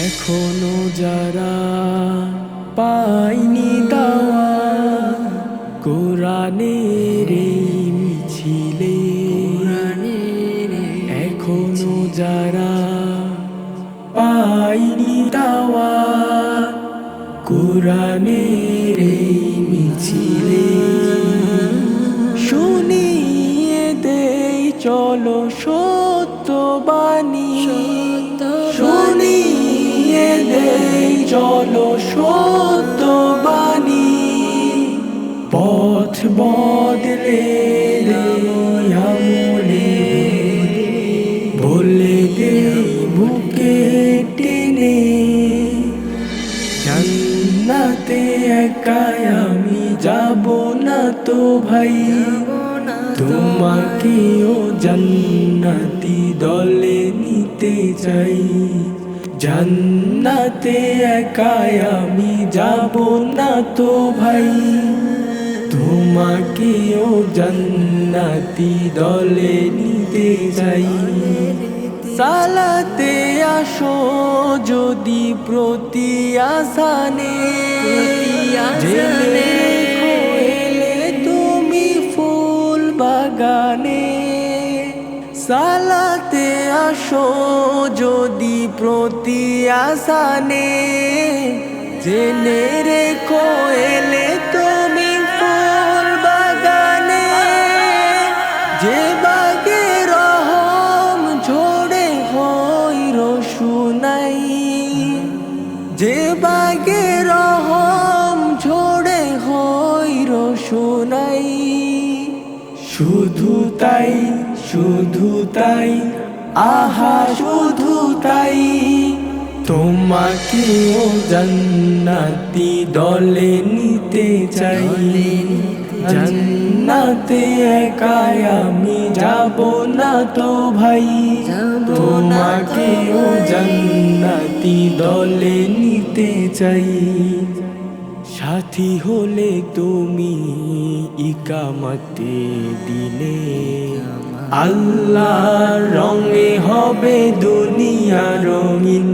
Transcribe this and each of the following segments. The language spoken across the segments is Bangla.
এখনো যারা পায়নি দাওয়া কোরআনের এই মিছিলে, এখনো যারা পায়নি দাওয়া কোরআনের এই মিছিলে, শুনিয়ে দেই চলো সত্যবাণী, শুনিয়ে দেই চলো সত্যবাণী, পথ বদলে আমলে বলে দেই বুকে টেনে, জান্নাতে একাই আমি যাব না তো ভাই, তোমাকেও জান্নাতি দলে নিতে চাই। জান্নাতে একাই আমি যাব না তো ভাই, তোমাকেও জান্নাতি দলে নিতে চাই। সালাতে আসো যদি প্রতি আসানে, জেনে এলে তুমি ফুল বাগানে। সালাতে আসো যদি প্রতি আসানে, জেনে রেখো এলে তুমি ফুল বাগানে। যে বাগে রহম ঝরে হয় রসুনাই, যে বাগে রহম ঝরে হয় রসুনাই। শুধু তাই, শুধু তাই, আহা শুধু তাই, তোমাকেও জান্নাতি দলে নিতে চাই। জান্নাতে একাই আমি যাব না তো ভাই, তোমাকেও জান্নাতি দলে নিতে চাই। সাথী হলে তুমি ইকামতে দিনে, আল্লাহর রঙে হবে দুনিয়া রঙিন।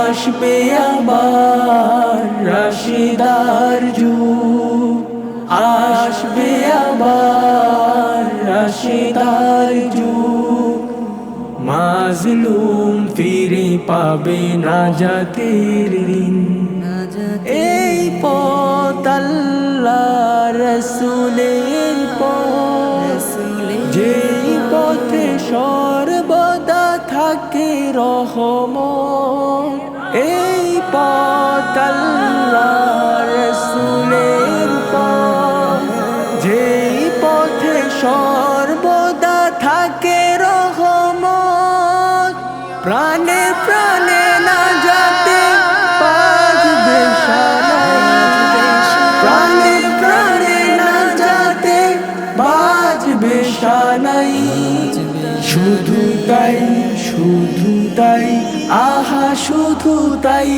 আসবে আবার রাশেদার যুগ, আসবে আবার রাশেদার যুগ। মাজলুম ফিরে পাবে নাজাতের দিন। এই পথ আল্লাহর রাসূলের পথ, যেই পথে সর্বদা থাকে রহমত। এই পথ আল্লাহর রাসূলের পথ, যেই পথে সর্বদা থাকে রহমত। প্রাণে প্রাণে নাজাতে বাজবে শানাই, প্রাণে প্রাণে নাজাতে বাজবে শানাই। শুধু তাই, শুধু তাই, আহা শুধু তাই,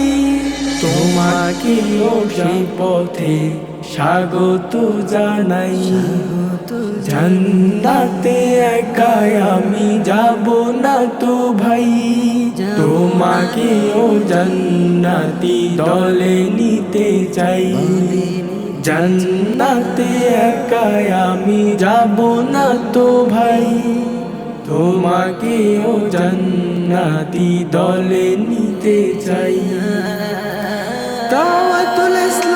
তোমাকেও সেই পথে স্বাগত জানাই। জান্নাতে একাই আমি যাব না তো ভাই, তোমাকেও জান্নাতি দলে নিতে চাই। জান্নাতে একাই আমি যাব না তো ভাই, তোমাকেও জান্নাতি দলে নিতে চাই। দাওয়াতুল ইসলাম